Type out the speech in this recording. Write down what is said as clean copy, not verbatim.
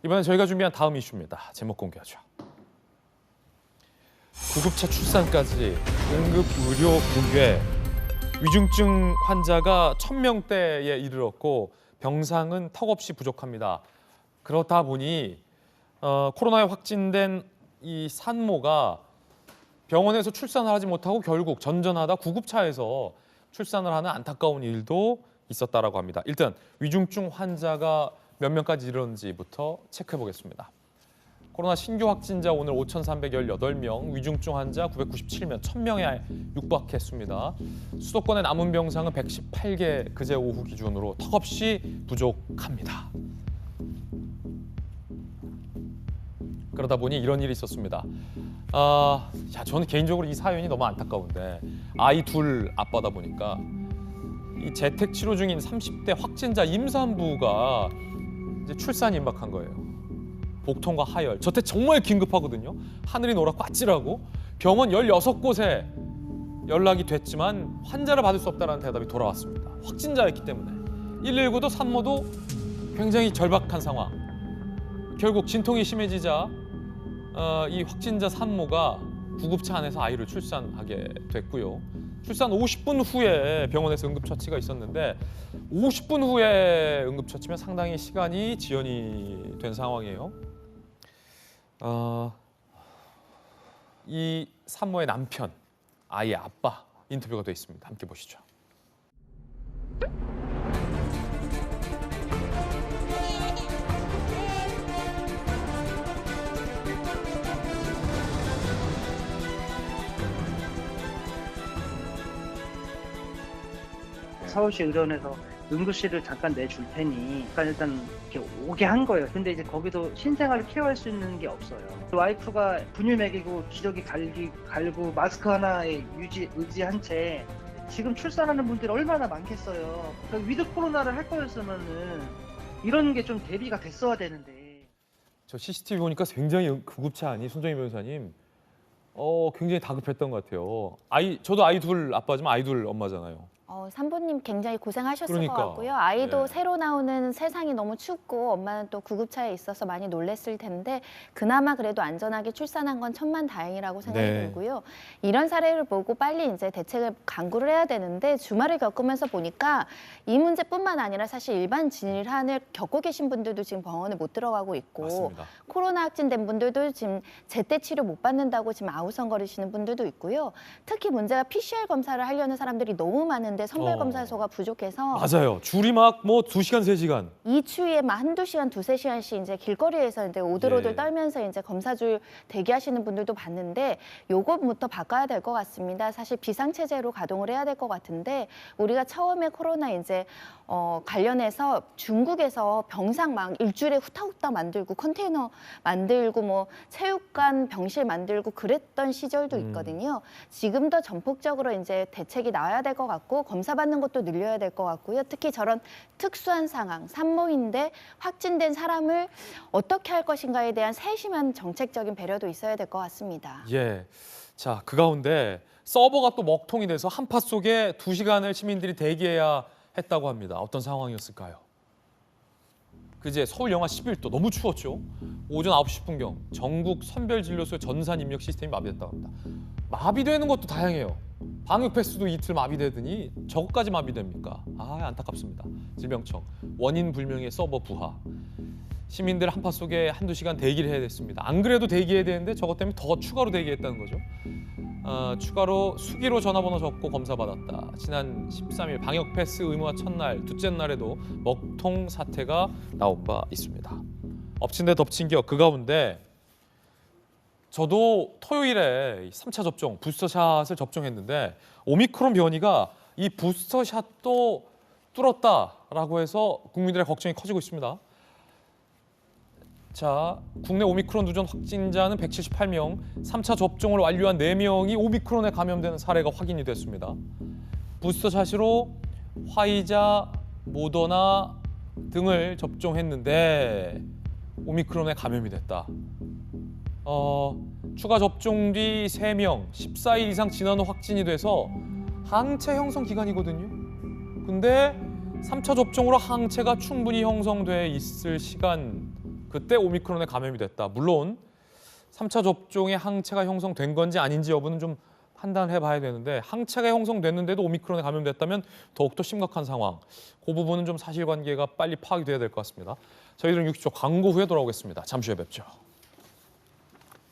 이번엔 저희가 준비한 다음 이슈입니다. 제목 공개하죠. 구급차 출산까지 응급 의료 붕괴, 위중증 환자가 1,000명대에 이르렀고 병상은 턱없이 부족합니다. 그렇다 보니 코로나에 확진된 이 산모가 병원에서 출산을 하지 못하고 결국 전전하다 구급차에서 출산을 하는 안타까운 일도 있었다라고 합니다. 일단 위중증 환자가 몇 명까지 이르는지부터 체크해 보겠습니다. 코로나 신규 확진자 오늘 5,318명, 위중증 환자 997명, 1,000명에 육박했습니다. 수도권의 남은 병상은 118개, 그제 오후 기준으로 턱없이 부족합니다. 그러다 보니 이런 일이 있었습니다. 저는 개인적으로 이 사연이 너무 안타까운데 아이 둘 아빠다 보니까 이 재택 치료 중인 30대 확진자 임산부가 이제 출산이 임박한 거예요. 복통과 하열, 저때 정말 긴급하거든요. 하늘이 노랗고 아찔하고 병원 16곳에 연락이 됐지만 환자를 받을 수 없다는 대답이 돌아왔습니다. 확진자였기 때문에 119도 산모도 굉장히 절박한 상황. 결국 진통이 심해지자 이 확진자 산모가 구급차 안에서 아이를 출산하게 됐고요. 출산 50분 후에 병원에서 응급처치가 있었는데 50분 후에 응급처치면 상당히 시간이 지연이 된 상황이에요. 이 산모의 남편, 아이의 아빠 인터뷰가 돼 있습니다. 함께 보시죠. 서울시 의료원에서 응급실을 잠깐 내줄 테니 일단 이렇게 오게 한 거예요. 근데 이제 거기도 신생아를 케어할 수 있는 게 없어요. 와이프가 분유 먹이고 기저귀 갈고 마스크 하나에 의지한 채 지금 출산하는 분들이 얼마나 많겠어요. 그러니까 위드 코로나를 할 거였으면은 이런 게 좀 대비가 됐어야 되는데. 저 CCTV 보니까 굉장히 구급차 아니 손정희 변호사님 굉장히 다급했던 것 같아요. 저도 아이 둘 아빠지만 아이 둘 엄마잖아요. 산부님 굉장히 고생하셨을 그러니까. 것 같고요. 아이도 네. 새로 나오는 세상이 너무 춥고 엄마는 또 구급차에 있어서 많이 놀랬을 텐데 그나마 그래도 안전하게 출산한 건 천만다행이라고 생각이 네. 들고요. 이런 사례를 보고 빨리 이제 대책을 강구를 해야 되는데 주말을 겪으면서 보니까 이 문제뿐만 아니라 사실 일반 질환을 겪고 계신 분들도 지금 병원에 못 들어가고 있고 맞습니다. 코로나 확진된 분들도 지금 제때 치료 못 받는다고 지금 아우성거리시는 분들도 있고요. 특히 문제가 PCR 검사를 하려는 사람들이 너무 많은데 선별검사소가 부족해서 맞아요. 줄이 막 뭐 2시간, 3시간. 이 추위에 막 한두 시간, 두세 시간씩 이제 길거리에서 이제 오들오들 예. 떨면서 이제 검사줄 대기하시는 분들도 봤는데 요것부터 바꿔야 될 것 같습니다. 사실 비상체제로 가동을 해야 될 것 같은데 우리가 처음에 코로나 이제 관련해서 중국에서 병상 막 일주일에 후딱후딱 만들고 컨테이너 만들고 뭐 체육관 병실 만들고 그랬던 시절도 있거든요. 지금 더 전폭적으로 이제 대책이 나와야 될 것 같고 검사 받는 것도 늘려야 될 것 같고요. 특히 저런 특수한 상황, 산모인데 확진된 사람을 어떻게 할 것인가에 대한 세심한 정책적인 배려도 있어야 될 것 같습니다. 예. 자, 그 가운데 서버가 또 먹통이 돼서 한파 속에 2시간을 시민들이 대기해야 했다고 합니다. 어떤 상황이었을까요? 그제 서울 영하 11도 너무 추웠죠. 오전 9시 10분경 전국 선별진료소 전산 입력 시스템이 마비됐다고 합니다. 마비되는 것도 다양해요. 방역 패스도 이틀 마비되더니 저것까지 마비됩니까? 안타깝습니다. 질병청 원인 불명의 서버 부하. 시민들 한파 속에 한두 시간 대기를 해야 됐습니다. 안 그래도 대기해야 되는데 저것 때문에 더 추가로 대기했다는 거죠. 추가로 수기로 전화번호 적고 검사받았다. 지난 13일 방역 패스 의무화 첫날, 둘째 날에도 먹통 사태가 나온 바 있습니다. 엎친 데 덮친 격 그 가운데 저도 토요일에 3차 접종, 부스터샷을 접종했는데 오미크론 변이가 이 부스터샷도 뚫었다라고 해서 국민들의 걱정이 커지고 있습니다. 자, 국내 오미크론 누전 확진자는 178명, 3차 접종을 완료한 4명이 오미크론에 감염되는 사례가 확인이 됐습니다. 부스터샷으로 화이자, 모더나 등을 접종했는데 오미크론에 감염이 됐다. 추가 접종 뒤 3명, 14일 이상 지난 후 확진이 돼서 항체 형성 기간이거든요. 근데 3차 접종으로 항체가 충분히 형성돼 있을 시간 그때 오미크론에 감염이 됐다. 물론 3차 접종에 항체가 형성된 건지 아닌지 여부는 좀 판단해 봐야 되는데 항체가 형성됐는데도 오미크론에 감염됐다면 더욱더 심각한 상황. 그 부분은 좀 사실관계가 빨리 파악이 돼야 될 것 같습니다. 저희들은 60초 광고 후에 돌아오겠습니다. 잠시 후에 뵙죠.